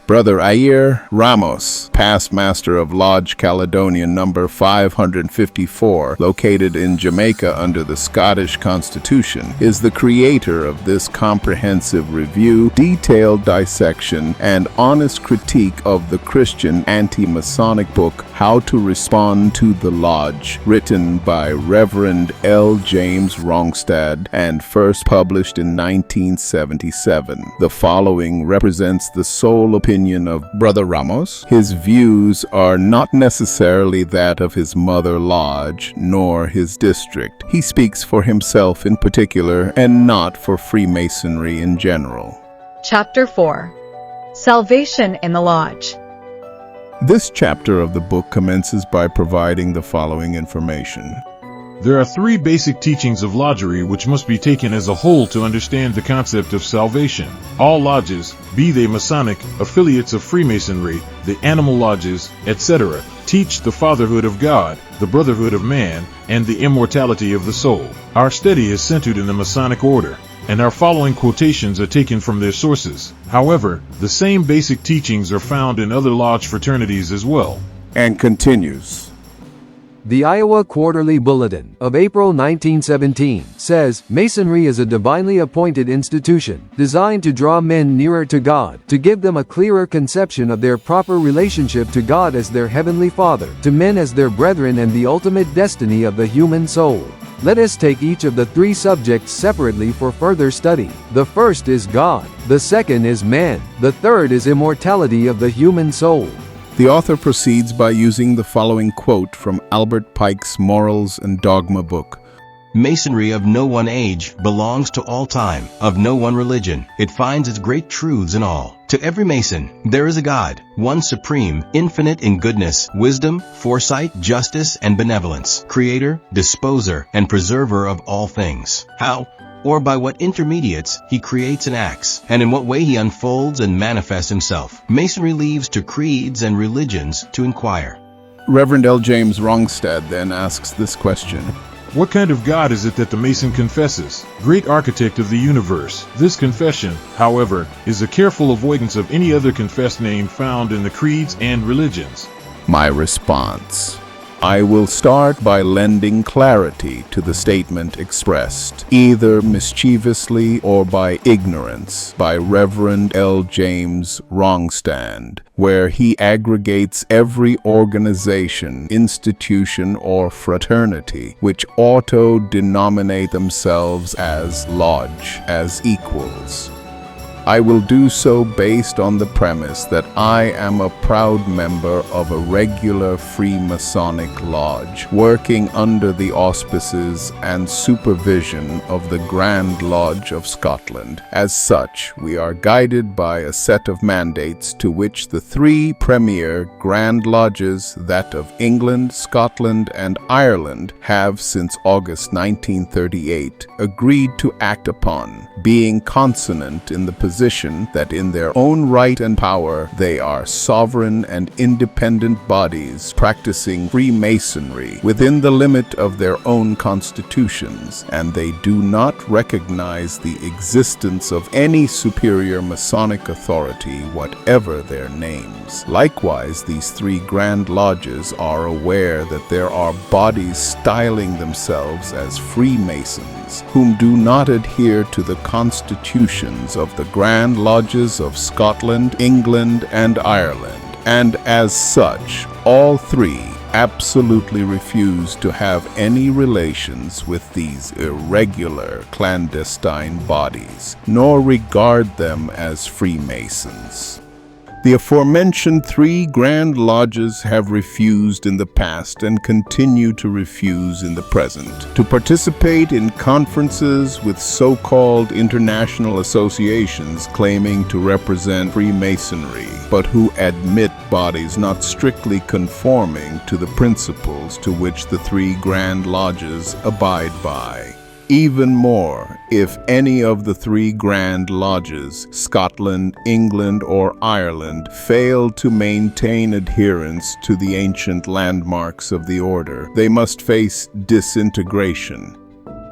Brother Ayer Ramos, past master of Lodge Caledonian number 554, located in Jamaica under the Scottish Constitution, is the creator of this comprehensive review, detailed dissection, and honest critique of the Christian anti-masonic book, How to Respond to the Lodge, written by Reverend L. James Rongstad and first published in 1977. The following represents the sole opinion of Brother Ramos. His views are not necessarily that of his mother lodge nor his district. He speaks for himself in particular and not for Freemasonry in general. Chapter 4. Salvation in the Lodge. This chapter of the book commences by providing the following information. There are three basic teachings of lodgery which must be taken as a whole to understand the concept of salvation. All lodges, be they Masonic, affiliates of Freemasonry, the animal lodges, etc., teach the fatherhood of God, the brotherhood of man, and the immortality of the soul. Our study is centered in the Masonic order, and our following quotations are taken from their sources. However, the same basic teachings are found in other lodge fraternities as well. And continues. The Iowa Quarterly Bulletin of April 1917 says, Masonry is a divinely appointed institution designed to draw men nearer to God, to give them a clearer conception of their proper relationship to God as their heavenly Father, to men as their brethren, and the ultimate destiny of the human soul. Let us take each of the three subjects separately for further study. The first is God, the second is man, the third is immortality of the human soul. The author proceeds by using the following quote from Albert Pike's Morals and Dogma book. Masonry of no one age belongs to all time, of no one religion. It finds its great truths in all. To every Mason, there is a God, one supreme, infinite in goodness, wisdom, foresight, justice, and benevolence, creator, disposer, and preserver of all things. How, or by what intermediates, he creates and acts, and in what way he unfolds and manifests himself, Masonry leaves to creeds and religions to inquire. Reverend L. James Rongstad then asks this question. What kind of God is it that the Mason confesses? Great architect of the universe. This confession, however, is a careful avoidance of any other confessed name found in the creeds and religions. My response. I will start by lending clarity to the statement expressed, either mischievously or by ignorance, by Reverend L. James Rongstad, where he aggregates every organization, institution, or fraternity which auto-denominate themselves as lodge, as equals. I will do so based on the premise that I am a proud member of a regular Freemasonic lodge, working under the auspices and supervision of the Grand Lodge of Scotland. As such, we are guided by a set of mandates to which the three premier Grand Lodges, that of England, Scotland, and Ireland, have since August 1938 agreed to act upon, being consonant in the position that in their own right and power they are sovereign and independent bodies practicing Freemasonry within the limit of their own constitutions, and they do not recognize the existence of any superior Masonic authority, whatever their names. Likewise, these three Grand Lodges are aware that there are bodies styling themselves as Freemasons, whom do not adhere to the constitutions of the Grand Lodges of Scotland, England, and Ireland, and as such, all three absolutely refuse to have any relations with these irregular clandestine bodies, nor regard them as Freemasons. The aforementioned three Grand Lodges have refused in the past and continue to refuse in the present to participate in conferences with so-called international associations claiming to represent Freemasonry, but who admit bodies not strictly conforming to the principles to which the three Grand Lodges abide by. Even more, if any of the three Grand Lodges, Scotland, England, or Ireland, fail to maintain adherence to the ancient landmarks of the order, they must face disintegration.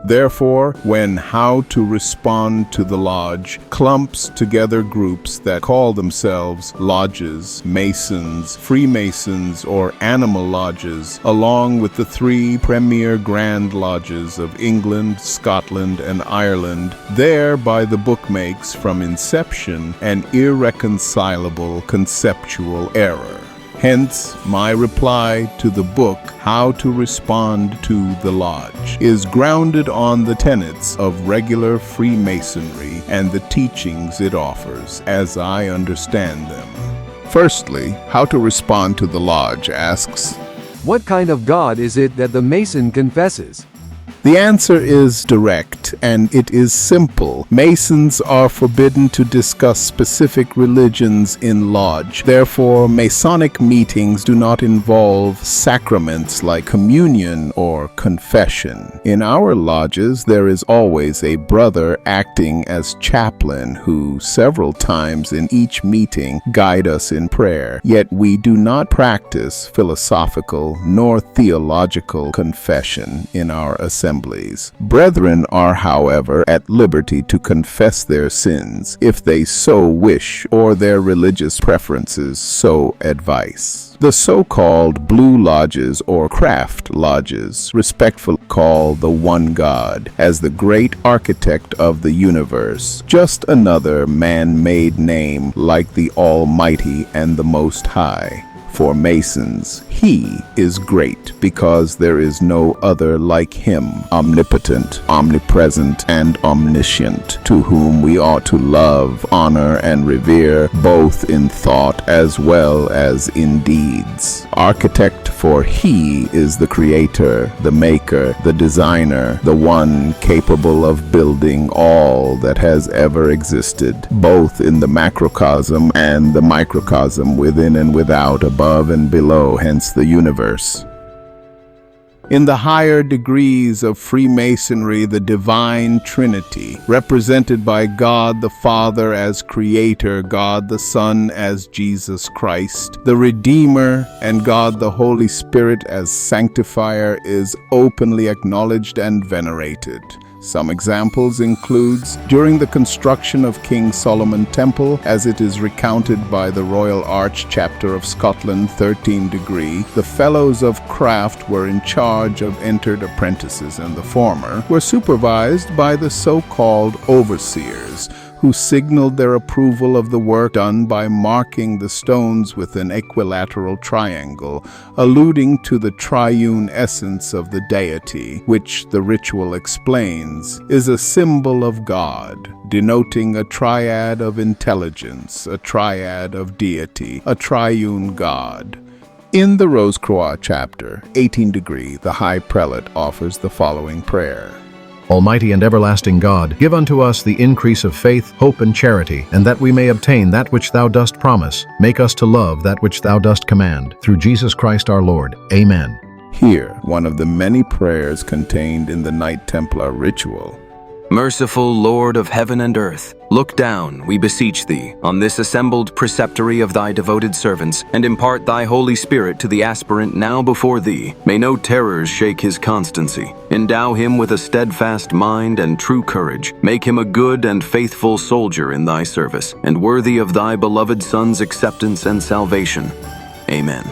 Therefore, when How to Respond to the Lodge clumps together groups that call themselves lodges, masons, Freemasons, or animal lodges, along with the three premier grand lodges of England, Scotland, and Ireland, there by the book makes from inception an irreconcilable conceptual error. Hence, my reply to the book, How to Respond to the Lodge, is grounded on the tenets of regular Freemasonry and the teachings it offers, as I understand them. Firstly, How to Respond to the Lodge asks, What kind of God is it that the Mason confesses? The answer is direct, and it is simple. Masons are forbidden to discuss specific religions in lodge. Therefore, Masonic meetings do not involve sacraments like communion or confession. In our lodges, there is always a brother acting as chaplain who, several times in each meeting, guide us in prayer. Yet we do not practice philosophical nor theological confession in our assemblies. Brethren are, however, at liberty to confess their sins if they so wish or their religious preferences so advise. The so-called blue lodges or craft lodges respectfully call the one God as the great architect of the universe, just another man-made name like the Almighty and the Most High. For Masons, He is great because there is no other like Him, omnipotent, omnipresent, and omniscient, to whom we ought to love, honor, and revere, both in thought as well as in deeds. Architect, for He is the Creator, the Maker, the Designer, the one capable of building all that has ever existed, both in the macrocosm and the microcosm, within and without, above and below, hence the universe. In the higher degrees of Freemasonry, the Divine Trinity, represented by God the Father as Creator, God the Son as Jesus Christ, the Redeemer, and God the Holy Spirit as Sanctifier, is openly acknowledged and venerated. Some examples includes during the construction of King Solomon Temple, as it is recounted by the Royal Arch Chapter of Scotland 13 degree, the Fellows of Craft were in charge of entered apprentices, and the former were supervised by the so-called overseers, who signaled their approval of the work done by marking the stones with an equilateral triangle, alluding to the triune essence of the deity, which the ritual explains is a symbol of God, denoting a triad of intelligence, a triad of deity, a triune God. In the Rose-Croix chapter, 18 degree, the High Prelate offers the following prayer. Almighty and everlasting God, give unto us the increase of faith, hope, and charity, and that we may obtain that which Thou dost promise. Make us to love that which Thou dost command. Through Jesus Christ our Lord. Amen. Here, one of the many prayers contained in the Knight Templar ritual. Merciful Lord of heaven and earth, look down, we beseech Thee, on this assembled preceptory of Thy devoted servants, and impart Thy Holy Spirit to the aspirant now before Thee. May no terrors shake his constancy. Endow him with a steadfast mind and true courage. Make him a good and faithful soldier in Thy service, and worthy of Thy beloved Son's acceptance and salvation. Amen.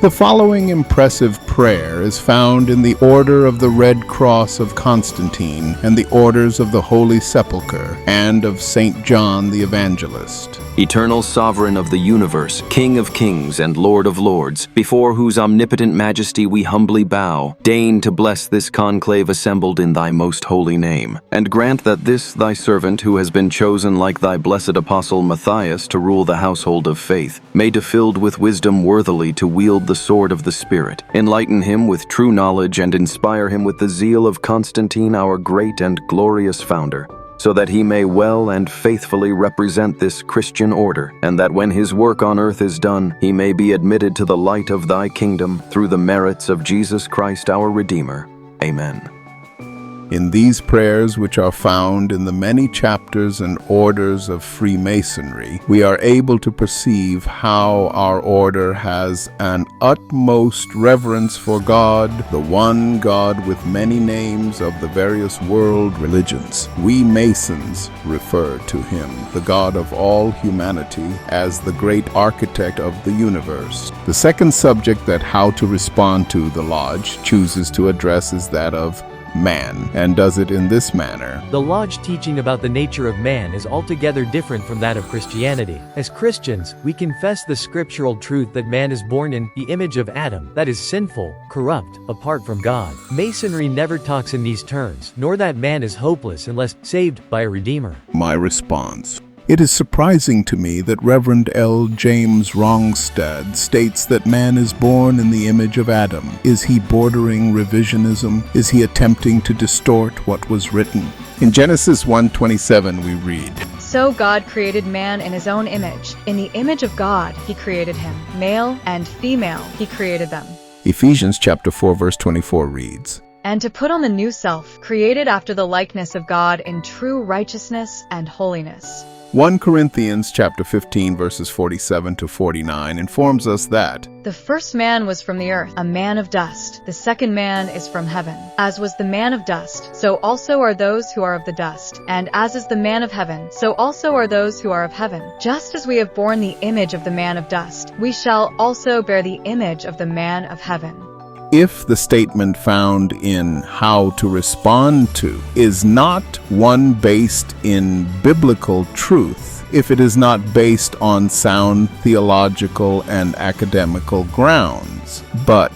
The following impressive prayer is found in the Order of the Red Cross of Constantine and the Orders of the Holy Sepulchre and of St. John the Evangelist. Eternal Sovereign of the universe, King of kings and Lord of lords, before whose omnipotent majesty we humbly bow, deign to bless this conclave assembled in Thy most holy name, and grant that this Thy servant, who has been chosen like Thy blessed apostle Matthias to rule the household of faith, may be filled with wisdom worthily to wield the sword of the Spirit, enlighten him with true knowledge, and inspire him with the zeal of Constantine, our great and glorious founder, so that he may well and faithfully represent this Christian order, and that when his work on earth is done, he may be admitted to the light of Thy kingdom through the merits of Jesus Christ our Redeemer. Amen. In these prayers, which are found in the many chapters and orders of Freemasonry, we are able to perceive how our order has an utmost reverence for God, the one God with many names of the various world religions. We Masons refer to him, the God of all humanity, as the great architect of the universe. The second subject that How to Respond to the Lodge chooses to address is that of man, and does it in this manner. The Lodge teaching about the nature of man is altogether different from that of Christianity. As Christians, we confess the scriptural truth that man is born in the image of Adam, that is sinful, corrupt, apart from God. Masonry never talks in these terms, nor that man is hopeless unless saved by a Redeemer. My response. It is surprising to me that Reverend L. James Rongstad states that man is born in the image of Adam. Is he bordering revisionism? Is he attempting to distort what was written? In Genesis 1:27 we read, So God created man in his own image. In the image of God he created him. Male and female he created them. Ephesians chapter 4 verse 24 reads, And to put on the new self, created after the likeness of God in true righteousness and holiness. 1 Corinthians chapter 15 verses 47 to 49 informs us that The first man was from the earth, a man of dust. The second man is from heaven. As was the man of dust, so also are those who are of the dust. And as is the man of heaven, so also are those who are of heaven. Just as we have borne the image of the man of dust, we shall also bear the image of the man of heaven. if the statement found in How to Respond to is not one based in biblical truth, if it is not based on sound theological and academical grounds, but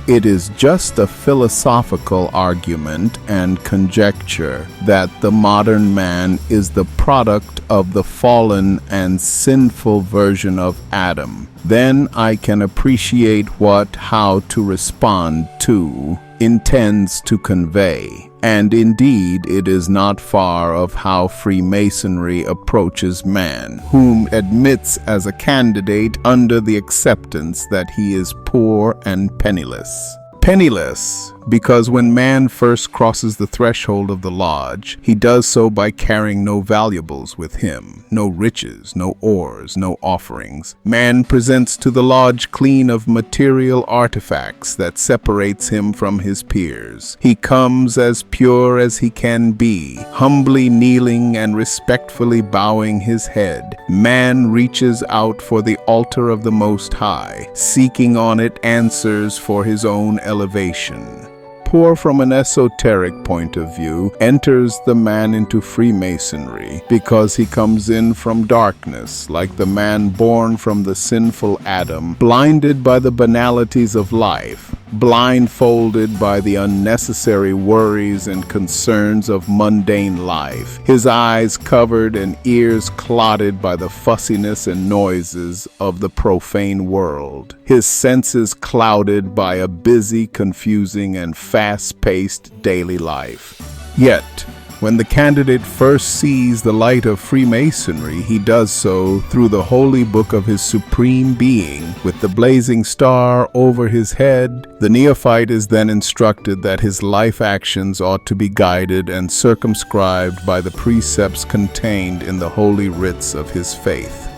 it is just a philosophical argument and conjecture that the modern man is the product of the fallen and sinful version of Adam, then I can appreciate what How to Respond to intends to convey. And indeed, it is not far of how Freemasonry approaches man, whom admits as a candidate under the acceptance that he is poor and penniless. Penniless, because when man first crosses the threshold of the lodge, he does so by carrying no valuables with him, no riches, no ores, no offerings. Man presents to the lodge clean of material artifacts that separates him from his peers. He comes as pure as he can be, humbly kneeling and respectfully bowing his head. Man reaches out for the altar of the Most High, seeking on it answers for his own elevation. Poor from an esoteric point of view, enters the man into Freemasonry because he comes in from darkness, like the man born from the sinful Adam, blinded by the banalities of life, blindfolded by the unnecessary worries and concerns of mundane life, his eyes covered and ears clouded by the fussiness and noises of the profane world, his senses clouded by a busy, confusing, and fast-paced daily life. Yet, when the candidate first sees the light of Freemasonry, he does so through the holy book of his supreme being, with the blazing star over his head. The neophyte is then instructed that his life actions ought to be guided and circumscribed by the precepts contained in the holy writs of his faith.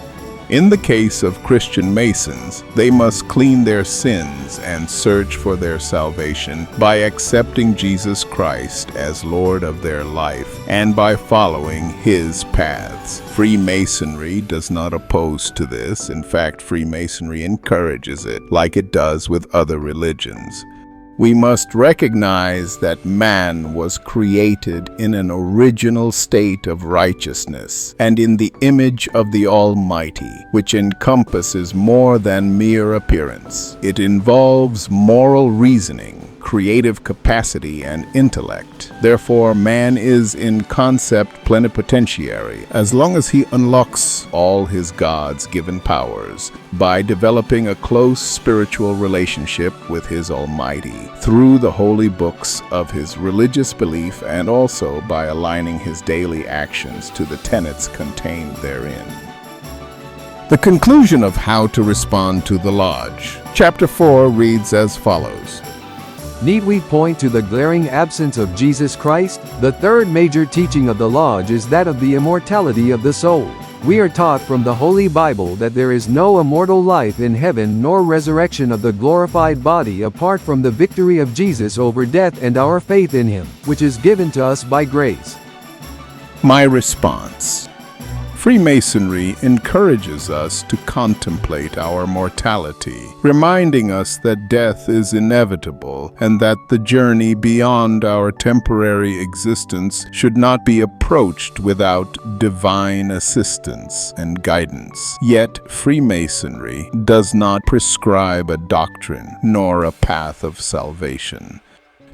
In the case of Christian Masons, they must clean their sins and search for their salvation by accepting Jesus Christ as Lord of their life and by following His paths. Freemasonry does not oppose to this. In fact, Freemasonry encourages it, like it does with other religions. We must recognize that man was created in an original state of righteousness and in the image of the Almighty, which encompasses more than mere appearance. It involves moral reasoning, creative capacity, and intellect. Therefore, man is in concept plenipotentiary as long as he unlocks all his God's given powers by developing a close spiritual relationship with his Almighty through the holy books of his religious belief and also by aligning his daily actions to the tenets contained therein. The conclusion of How to Respond to the Lodge. Chapter 4 reads as follows. Need we point to the glaring absence of Jesus Christ? The third major teaching of the Lodge is that of the immortality of the soul. We are taught from the Holy Bible that there is no immortal life in heaven nor resurrection of the glorified body apart from the victory of Jesus over death and our faith in Him, which is given to us by grace. My response. Freemasonry encourages us to contemplate our mortality, reminding us that death is inevitable and that the journey beyond our temporary existence should not be approached without divine assistance and guidance. Yet, Freemasonry does not prescribe a doctrine nor a path of salvation.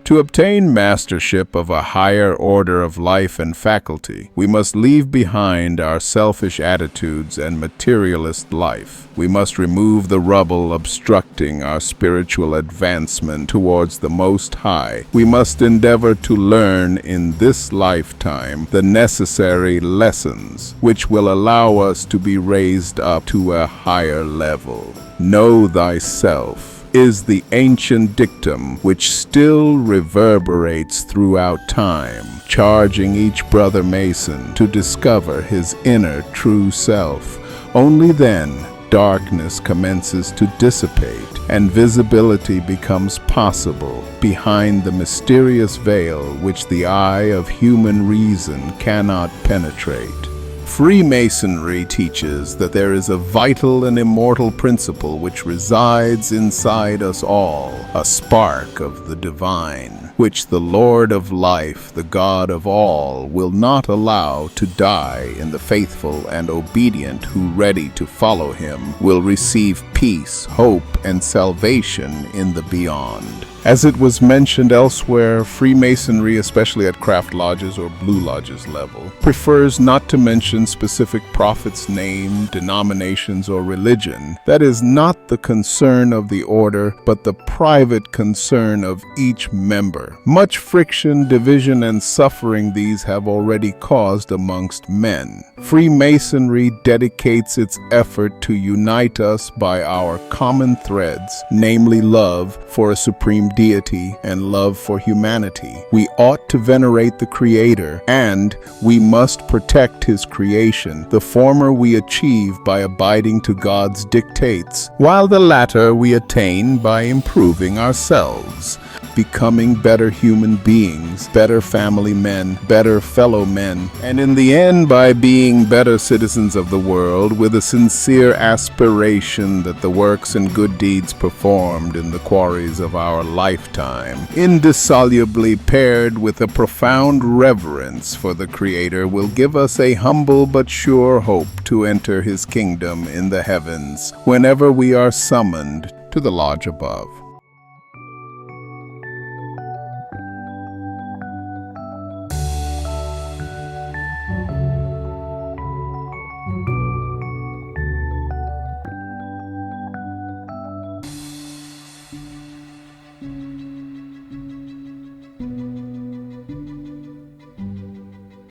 To obtain mastership of a higher order of life and faculty, we must leave behind our selfish attitudes and materialist life. We must remove the rubble obstructing our spiritual advancement towards the Most High. We must endeavor to learn in this lifetime the necessary lessons which will allow us to be raised up to a higher level. Know thyself is the ancient dictum which still reverberates throughout time, charging each brother Mason to discover his inner true self. Only then darkness commences to dissipate and visibility becomes possible behind the mysterious veil which the eye of human reason cannot penetrate. Freemasonry teaches that there is a vital and immortal principle which resides inside us all, a spark of the divine, which the Lord of life, the God of all, will not allow to die in the faithful and obedient who, ready to follow him, will receive peace, hope, and salvation in the beyond. As it was mentioned elsewhere, Freemasonry, especially at craft lodges or blue lodges level, prefers not to mention specific prophets' name, denominations, or religion. That is not the concern of the order, but the private concern of each member. Much friction, division, and suffering these have already caused amongst men. Freemasonry dedicates its effort to unite us by our common threads, namely love for a supreme deity and love for humanity. We ought to venerate the Creator, and we must protect His creation. The former we achieve by abiding to God's dictates, while the latter we attain by improving ourselves, becoming better human beings, better family men, better fellow men, and in the end by being better citizens of the world with a sincere aspiration that the works and good deeds performed in the quarries of our lifetime, indissolubly paired with a profound reverence for the Creator, will give us a humble but sure hope to enter His kingdom in the heavens whenever we are summoned to the lodge above.